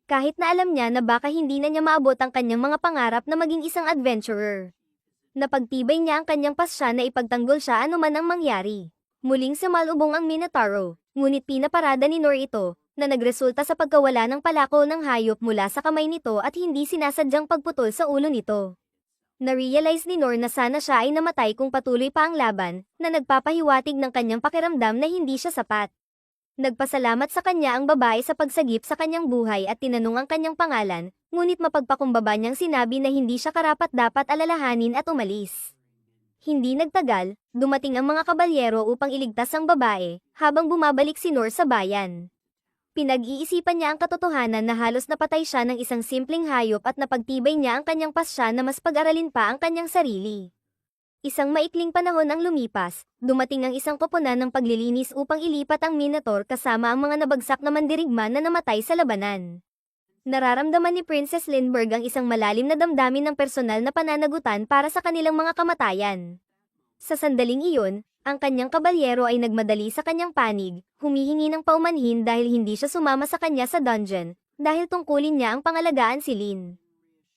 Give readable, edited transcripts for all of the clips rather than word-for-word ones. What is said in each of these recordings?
Kahit na alam niya na baka hindi na niya maabot ang kanyang mga pangarap na maging isang adventurer. Napagtibay niya ang kanyang pasya na ipagtanggol siya anuman ang mangyari. Muling sumalubong ang Minotauro, ngunit pinaparada ni Nor ito, na nagresulta sa pagkawala ng palako ng hayop mula sa kamay nito at hindi sinasadyang pagputol sa ulo nito. Na-realize ni Nor na sana siya ay namatay kung patuloy pa ang laban, na nagpapahiwatig ng kanyang pakiramdam na hindi siya sapat. Nagpasalamat sa kanya ang babae sa pagsagip sa kanyang buhay at tinanong ang kanyang pangalan, ngunit mapagpakumbaba niyang sinabi na hindi siya karapat-dapat alalahanin at umalis. Hindi nagtagal, dumating ang mga kabalyero upang iligtas ang babae, habang bumabalik si Nor sa bayan. Pinag-iisipan niya ang katotohanan na halos napatay siya ng isang simpleng hayop at napagtibay niya ang kanyang pasya na mas pag-aralin pa ang kanyang sarili. Isang maikling panahon ang lumipas, dumating ang isang koponan ng paglilinis upang ilipat ang Minotaur kasama ang mga nabagsak na mandirigma na namatay sa labanan. Nararamdaman ni Princess Lindbergh ang isang malalim na damdamin ng personal na pananagutan para sa kanilang mga kamatayan. Sa sandaling iyon, ang kanyang kabalyero ay nagmadali sa kanyang panig, humihingi ng paumanhin dahil hindi siya sumama sa kanya sa dungeon, dahil tungkulin niya ang pangalagaan si Lin.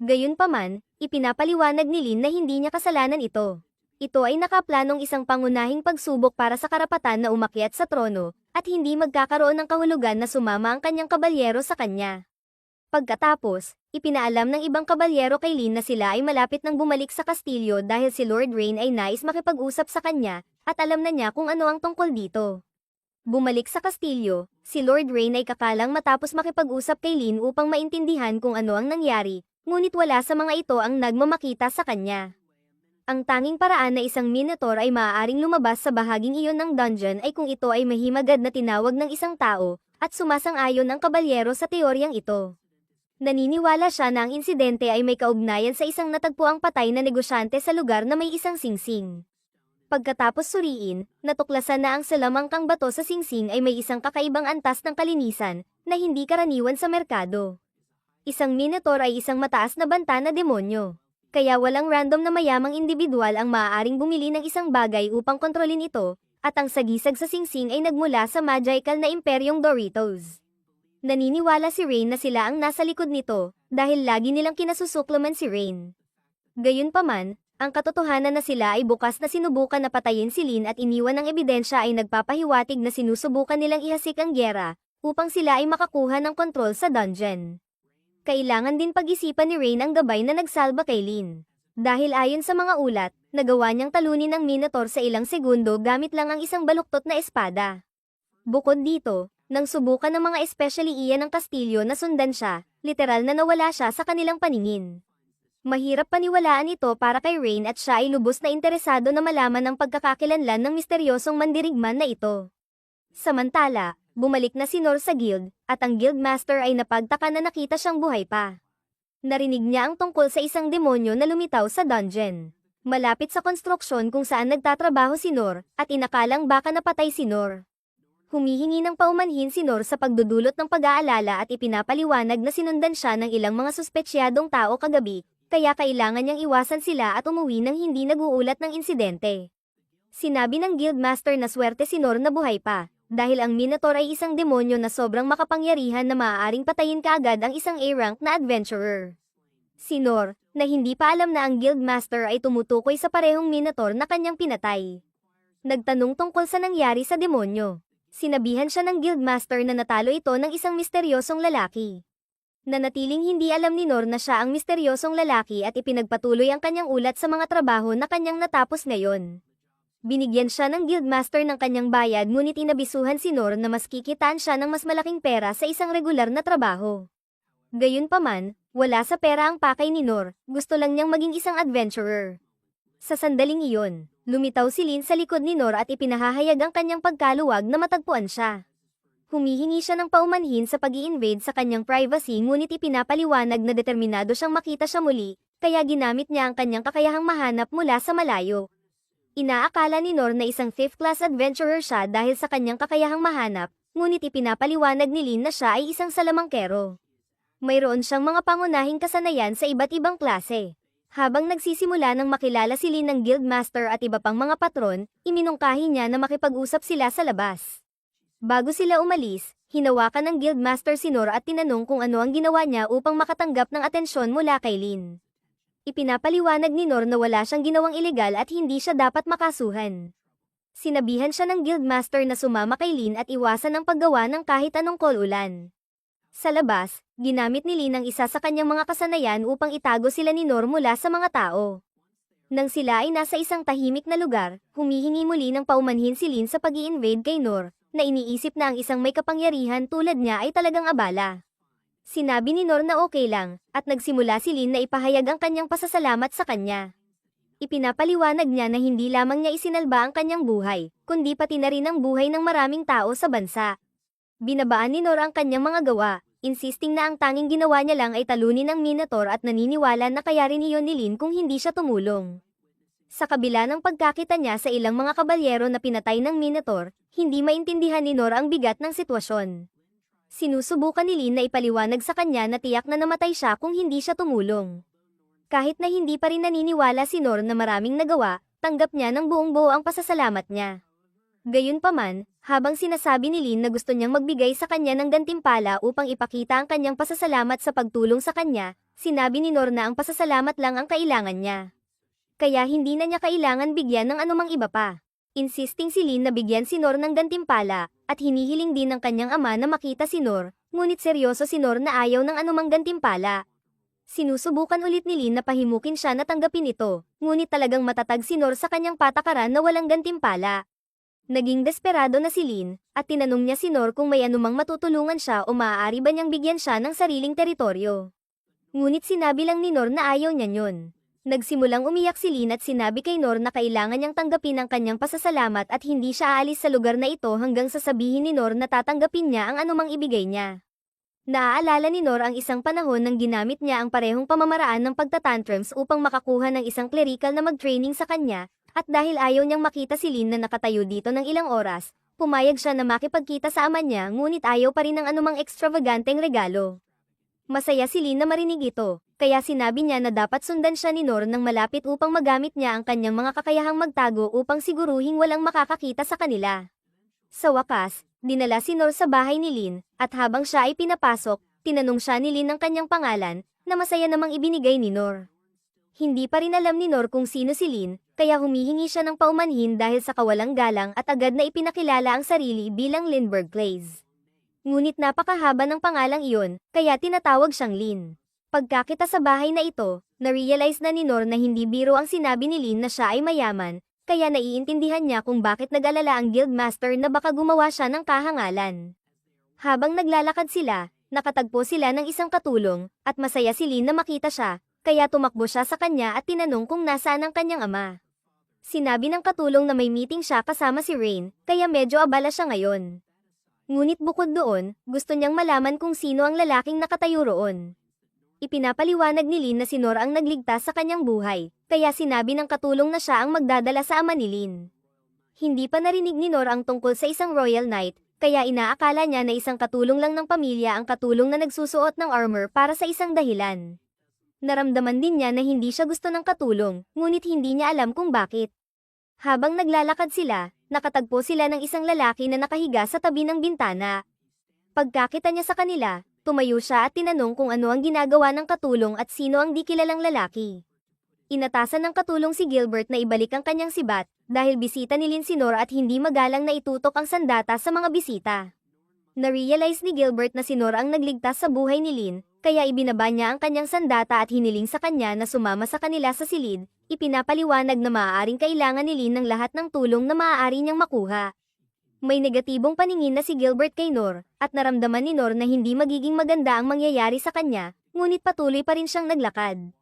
Gayunpaman, ipinapaliwanag ni Lin na hindi niya kasalanan ito. Ito ay nakaplanong isang pangunahing pagsubok para sa karapatan na umakyat sa trono, at hindi magkakaroon ng kahulugan na sumama ang kanyang kabalyero sa kanya. Pagkatapos, ipinaalam ng ibang kabalyero kay Lin na sila ay malapit nang bumalik sa kastilyo dahil si Lord Rain ay nais makipag-usap sa kanya, at alam na niya kung ano ang tungkol dito. Bumalik sa kastilyo, si Lord Rain ay kakalang matapos makipag-usap kay Lin upang maintindihan kung ano ang nangyari, ngunit wala sa mga ito ang nagmamakita sa kanya. Ang tanging paraan na isang Minotaur ay maaaring lumabas sa bahaging iyon ng dungeon ay kung ito ay mahimagad na tinawag ng isang tao, at sumasang-ayon ang kabalyero sa teoryang ito. Naniniwala siya na ang insidente ay may kaugnayan sa isang natagpuang patay na negosyante sa lugar na may isang singsing. Pagkatapos suriin, natuklasan na ang salamangkang bato sa singsing ay may isang kakaibang antas ng kalinisan, na hindi karaniwan sa merkado. Isang Minotaur ay isang mataas na banta na demonyo. Kaya walang random na mayamang individual ang maaaring bumili ng isang bagay upang kontrolin ito, at ang sagisag sa singsing ay nagmula sa magical na imperyong Doritos. Naniniwala si Rain na sila ang nasa likod nito, dahil lagi nilang kinasusuklaman si Rain. Gayunpaman, ang katotohanan na sila ay bukas na sinubukan na patayin si Lin at iniwan ng ebidensya ay nagpapahiwatig na sinusubukan nilang ihasik ang gyera, upang sila ay makakuha ng kontrol sa dungeon. Kailangan din pag-isipan ni Rain ang gabay na nagsalba kay Lin. Dahil ayon sa mga ulat, nagawa niyang talunin ang Minotaur sa ilang segundo gamit lang ang isang baluktot na espada. Bukod dito, nang subukan ng mga especially iyan ng kastilyo na sundan siya, literal na nawala siya sa kanilang paningin. Mahirap paniwalaan ito para kay Rain at siya ay lubos na interesado na malaman ang pagkakakilanlan ng misteryosong mandirigman na ito. Samantala, bumalik na si Nor sa guild, at ang guildmaster ay napagtaka na nakita siyang buhay pa. Narinig niya ang tungkol sa isang demonyo na lumitaw sa dungeon. Malapit sa konstruksyon kung saan nagtatrabaho si Nor, at inakalang baka napatay si Nor. Humihingi ng paumanhin si Nor sa pagdudulot ng pag-aalala at ipinapaliwanag na sinundan siya ng ilang mga suspetsyadong tao kagabi, kaya kailangan niyang iwasan sila at umuwi nang hindi naguulat ng insidente. Sinabi ng guildmaster na swerte si Nor na buhay pa, dahil ang Minotaur ay isang demonyo na sobrang makapangyarihan na maaaring patayin kaagad ang isang A-rank na adventurer. Si Nor, na hindi pa alam na ang guildmaster ay tumutukoy sa parehong Minotaur na kanyang pinatay. Nagtanong tungkol sa nangyari sa demonyo. Sinabihan siya ng guildmaster na natalo ito ng isang misteryosong lalaki. Nanatiling hindi alam ni Nor na siya ang misteryosong lalaki at ipinagpatuloy ang kanyang ulat sa mga trabaho na kanyang natapos ngayon. Binigyan siya ng guildmaster ng kanyang bayad ngunit inabisuhan si Nor na mas kikitaan siya ng mas malaking pera sa isang regular na trabaho. Gayunpaman, wala sa pera ang pakay ni Nor, gusto lang niyang maging isang adventurer. Sa sandaling iyon, lumitaw si Lin sa likod ni Nor at ipinahahayag ang kanyang pagkaluwag na matagpuan siya. Humihingi siya ng paumanhin sa pag-i-invade sa kanyang privacy ngunit ipinapaliwanag na determinado siyang makita siya muli, kaya ginamit niya ang kanyang kakayahang mahanap mula sa malayo. Inaakala ni Nor na isang 5th class adventurer siya dahil sa kanyang kakayahang mahanap, ngunit ipinapaliwanag ni Lin na siya ay isang salamangkero. Mayroon siyang mga pangunahing kasanayan sa iba't ibang klase. Habang nagsisimula ng makilala si Lin ng guildmaster at iba pang mga patron, iminungkahi niya na makipag-usap sila sa labas. Bago sila umalis, Hinawakan ng Guildmaster si Nor at tinanong kung ano ang ginawa niya upang makatanggap ng atensyon mula kay Lin. Ipinapaliwanag ni Nor na wala siyang ginawang ilegal at hindi siya dapat makasuhan. Sinabihan siya ng Guildmaster na sumama kay Lin at iwasan ang paggawa ng kahit anong kol-ulan. Sa labas, ginamit ni Lin ang isa sa kanyang mga kasanayan upang itago sila ni Nor mula sa mga tao. Nang sila ay nasa isang tahimik na lugar, humihingi muli ng paumanhin si Lin sa pag-i-invade kay Nor, na iniisip na ang isang may kapangyarihan tulad niya ay talagang abala. Sinabi ni Nor na okay lang, at nagsimula si Lin na ipahayag ang kanyang pasasalamat sa kanya. Ipinapaliwanag niya na hindi lamang niya isinalba ang kanyang buhay, kundi pati na rin ang buhay ng maraming tao sa bansa. Binabaan ni Nor ang kanyang mga gawa, insisting na ang tanging ginawa niya lang ay talunin ang Minotaur at naniniwala na kaya rin iyon ni Lin kung hindi siya tumulong. Sa kabila ng pagkakita niya sa ilang mga kabalyero na pinatay ng Minotaur, hindi maintindihan ni Nor ang bigat ng sitwasyon. Sinusubukan ni Lin na ipaliwanag sa kanya na tiyak na namatay siya kung hindi siya tumulong. Kahit na hindi pa rin naniniwala si Nor na maraming nagawa, tanggap niya ng buong buo ang pasasalamat niya. Gayunpaman, habang sinasabi ni Lin na gusto niyang magbigay sa kanya ng gantimpala upang ipakita ang kanyang pasasalamat sa pagtulong sa kanya, sinabi ni Nor na ang pasasalamat lang ang kailangan niya. Kaya hindi na niya kailangan bigyan ng anumang iba pa. Insisting si Lin na bigyan si Nor ng gantimpala, at hinihiling din ng kanyang ama na makita si Nor, ngunit seryoso si Nor na ayaw ng anumang gantimpala. Sinusubukan ulit ni Lin na pahimukin siya na tanggapin ito, ngunit talagang matatag si Nor sa kanyang patakaran na walang gantimpala. Naging desperado na si Lin, at tinanong niya si Nor kung may anumang matutulungan siya o maaari ba niyang bigyan siya ng sariling teritoryo. Ngunit sinabi lang ni Nor na ayaw niya yun. Nagsimulang umiyak si Lin at sinabi kay Nor na kailangan niyang tanggapin ang kanyang pasasalamat at hindi siya aalis sa lugar na ito hanggang sasabihin ni Nor na tatanggapin niya ang anumang ibigay niya. Naaalala ni Nor ang isang panahon nang ginamit niya ang parehong pamamaraan ng pagtatantrums upang makakuha ng isang clerical na mag-training sa kanya, at dahil ayaw niyang makita si Lin na nakatayo dito ng ilang oras, pumayag siya na makipagkita sa ama niya ngunit ayaw pa rin ng anumang ekstravaganteng regalo. Masaya si Lin na marinig ito, kaya sinabi niya na dapat sundan siya ni Nor nang malapit upang magamit niya ang kanyang mga kakayahang magtago upang siguruhing walang makakakita sa kanila. Sa wakas, dinala si Nor sa bahay ni Lin, at habang siya ay pinapasok, tinanong siya ni Lin ang kanyang pangalan, na masaya namang ibinigay ni Nor. Hindi pa rin alam ni Nor kung sino si Lin, kaya humihingi siya ng paumanhin dahil sa kawalang galang at agad na ipinakilala ang sarili bilang Lindbergh Clays. Ngunit napakahaba ng pangalang iyon, kaya tinatawag siyang Lin. Pagkakita sa bahay na ito, na-realize na ni Nor na hindi biro ang sinabi ni Lin na siya ay mayaman, kaya naiintindihan niya kung bakit nag-alala ang Guildmaster na baka gumawa siya ng kahangalan. Habang naglalakad sila, nakatagpo sila ng isang katulong, at masaya si Lin na makita siya, kaya tumakbo siya sa kanya at tinanong kung nasaan ang kanyang ama. Sinabi ng katulong na may meeting siya kasama si Rain, kaya medyo abala siya ngayon. Ngunit bukod doon, gusto niyang malaman kung sino ang lalaking nakatayo roon. Ipinapaliwanag ni Lin na si Nor ang nagligtas sa kanyang buhay, kaya sinabi ng katulong na siya ang magdadala sa ama ni Lin. Hindi pa narinig ni Nor ang tungkol sa isang Royal Knight, kaya inaakala niya na isang katulong lang ng pamilya ang katulong na nagsusuot ng armor para sa isang dahilan. Naramdaman din niya na hindi siya gusto ng katulong, ngunit hindi niya alam kung bakit. Habang naglalakad sila, nakatagpo sila ng isang lalaki na nakahiga sa tabi ng bintana. Pagkakita niya sa kanila, tumayo siya at tinanong kung ano ang ginagawa ng katulong at sino ang di kilalang lalaki. Inatasan ng katulong si Gilbert na ibalik ang kanyang sibat, dahil bisita ni Lin si Nor at hindi magalang na itutok ang sandata sa mga bisita. Na-realize ni Gilbert na si Nor ang nagligtas sa buhay ni Lin, kaya ibinaba niya ang kanyang sandata at hiniling sa kanya na sumama sa kanila sa silid. Ipinapaliwanag na maaaring kailangan ni Lin ng lahat ng tulong na maaari niyang makuha. May negatibong paningin na si Gilbert kay Nor, at naramdaman ni Nor na hindi magiging maganda ang mangyayari sa kanya, ngunit patuloy pa rin siyang naglakad.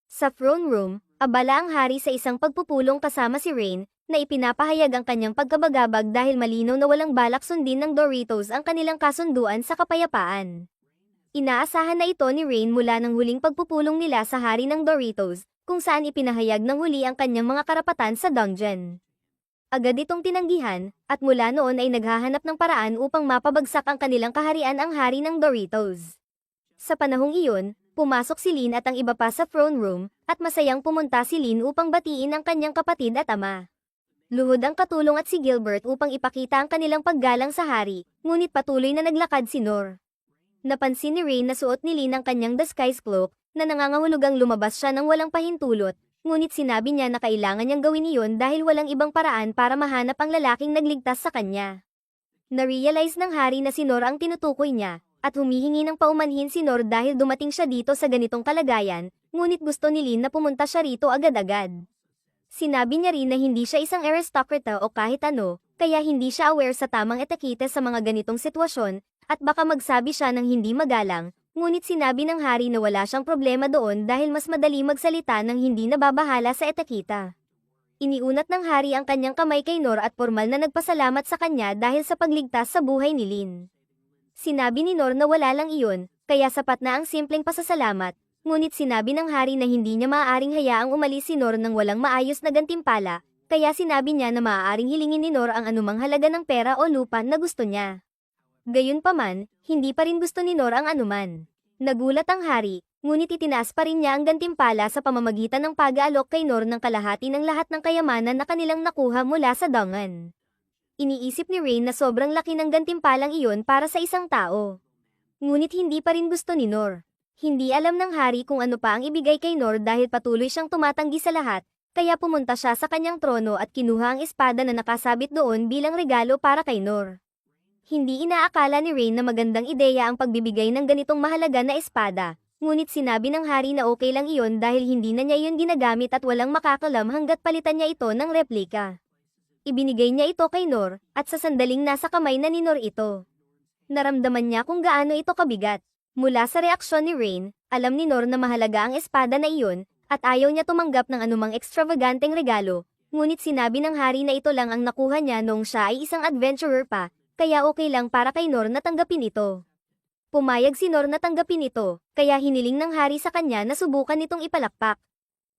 Sa throne room, abala ang hari sa isang pagpupulong kasama si Rain, na ipinapahayag ang kanyang pagkabagabag dahil malinaw na walang balak sundin ng Doritos ang kanilang kasunduan sa kapayapaan. Inaasahan na ito ni Rain mula ng huling pagpupulong nila sa hari ng Doritos, kung saan ipinahayag ng huli ang kanyang mga karapatan sa dungeon. Agad itong tinanggihan, at mula noon ay naghahanap ng paraan upang mapabagsak ang kanilang kaharian ang hari ng Doritos. Sa panahong iyon, pumasok si Lin at ang iba pa sa throne room, at masayang pumunta si Lin upang batiin ang kanyang kapatid at ama. Luhod ang katulong at si Gilbert upang ipakita ang kanilang paggalang sa hari, ngunit patuloy na naglakad si Nor. Napansin ni Rain na suot ni Lin ang kanyang disguise cloak, na nangangahulugang lumabas siya ng walang pahintulot, ngunit sinabi niya na kailangan niyang gawin iyon dahil walang ibang paraan para mahanap ang lalaking nagligtas sa kanya. Na-realize ng hari na si Nor ang tinutukoy niya, at humihingi ng paumanhin si Nor dahil dumating siya dito sa ganitong kalagayan, ngunit gusto ni Lin na pumunta siya rito agad-agad. Sinabi niya rin na hindi siya isang aristokrata o kahit ano, kaya hindi siya aware sa tamang etikete sa mga ganitong sitwasyon, at baka magsabi siya ng hindi magalang, ngunit sinabi ng hari na wala siyang problema doon dahil mas madali magsalita ng hindi nababahala sa etiketa. Iniunat ng hari ang kanyang kamay kay Nor at formal na nagpasalamat sa kanya dahil sa pagligtas sa buhay ni Lin. Sinabi ni Nor na wala lang iyon, kaya sapat na ang simpleng pasasalamat. Ngunit sinabi ng hari na hindi niya maaaring hayaang umalis si Nor ng walang maayos na gantimpala, kaya sinabi niya na maaaring hilingin ni Nor ang anumang halaga ng pera o lupa na gusto niya. Gayunpaman, hindi pa rin gusto ni Nor ang anuman. Nagulat ang hari, ngunit itinaas pa rin niya ang gantimpala sa pamamagitan ng pag-aalok kay Nor ng kalahati ng lahat ng kayamanan na kanilang nakuha mula sa dangan. Iniisip ni Rain na sobrang laki ng gantimpalang iyon para sa isang tao. Ngunit hindi pa rin gusto ni Nor. Hindi alam ng hari kung ano pa ang ibigay kay Nor dahil patuloy siyang tumatanggi sa lahat, kaya pumunta siya sa kanyang trono at kinuha ang espada na nakasabit doon bilang regalo para kay Nor. Hindi inaakala ni Rain na magandang ideya ang pagbibigay ng ganitong mahalaga na espada, ngunit sinabi ng hari na okay lang iyon dahil hindi na niya iyon ginagamit at walang makakalam hanggat palitan niya ito ng replika. Ibinigay niya ito kay Nor, at sa sandaling nasa kamay na ni Nor ito. Naramdaman niya kung gaano ito kabigat. Mula sa reaksyon ni Rain, alam ni Nor na mahalaga ang espada na iyon, at ayaw niya tumanggap ng anumang ekstravaganteng regalo, ngunit sinabi ng hari na ito lang ang nakuha niya noong siya ay isang adventurer pa, kaya okay lang para kay Nor na tanggapin ito. Pumayag si Nor na tanggapin ito, kaya hiniling ng hari sa kanya na subukan itong ipalakpak.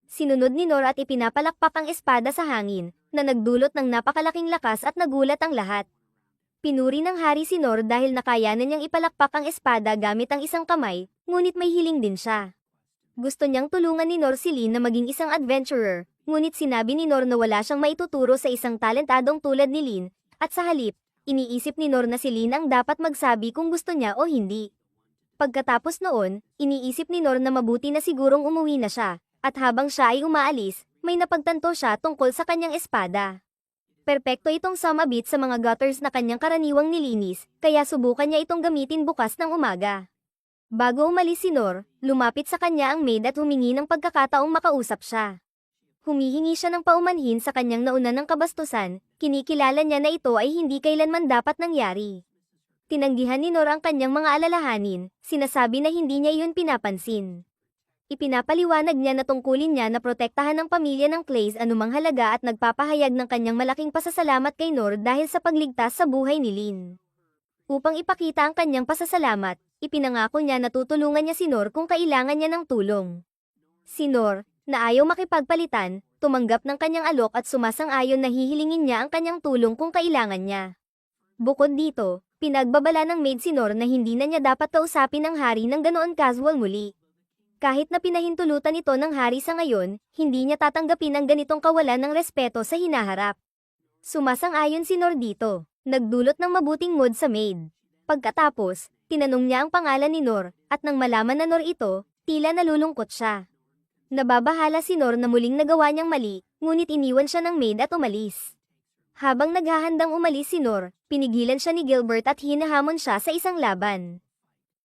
Sinunod ni Nor at ipinapalakpak ang espada sa hangin, na nagdulot ng napakalaking lakas at nagulat ang lahat. Pinuri ng hari si Nor dahil nakayanan niyang ipalakpak ang espada gamit ang isang kamay, ngunit may hiling din siya. Gusto niyang tulungan ni Nor si Lin na maging isang adventurer, ngunit sinabi ni Nor na wala siyang maituturo sa isang talentadong tulad ni Lin, at sa halip, iniisip ni Nor na si Lin ang dapat magsabi kung gusto niya o hindi. Pagkatapos noon, iniisip ni Nor na mabuti na sigurong umuwi na siya, at habang siya ay umaalis, may napagtanto siya tungkol sa kanyang espada. Perpekto itong sumabit sa mga gutters na kanyang karaniwang nilinis, kaya subukan niya itong gamitin bukas ng umaga. Bago umalis si Nor, lumapit sa kanya ang maid at humingi ng pagkakataong makausap siya. Humihingi siya ng paumanhin sa kanyang nauna ng kabastusan, kinikilala niya na ito ay hindi kailanman dapat nangyari. Tinanggihan ni Nor ang kanyang mga alalahanin, sinasabi na hindi niya iyon pinapansin. Ipinapaliwanag niya na tungkulin niya na protektahan ng pamilya ng Clays anumang halaga at nagpapahayag ng kanyang malaking pasasalamat kay Nor dahil sa pagligtas sa buhay ni Lin. Upang ipakita ang kanyang pasasalamat, ipinangako niya na tutulungan niya si Nor kung kailangan niya ng tulong. Si Nor, na ayaw makipagpalitan, tumanggap ng kanyang alok at sumasang-ayon na hihilingin niya ang kanyang tulong kung kailangan niya. Bukod dito, pinagbabala ng maid si Nor na hindi na niya dapat kausapin ang hari ng ganoon casual muli. Kahit na pinahintulutan ito ng hari sa ngayon, hindi niya tatanggapin ang ganitong kawalan ng respeto sa hinaharap. Sumasang-ayon si Nor dito, nagdulot ng mabuting mood sa maid. Pagkatapos, tinanong niya ang pangalan ni Nor, at nang malaman na Nor ito, tila nalulungkot siya. Nababahala si Nor na muling nagawa niyang mali, ngunit iniwan siya ng maid at umalis. Habang naghahandang umalis si Nor, pinigilan siya ni Gilbert at hinahamon siya sa isang laban.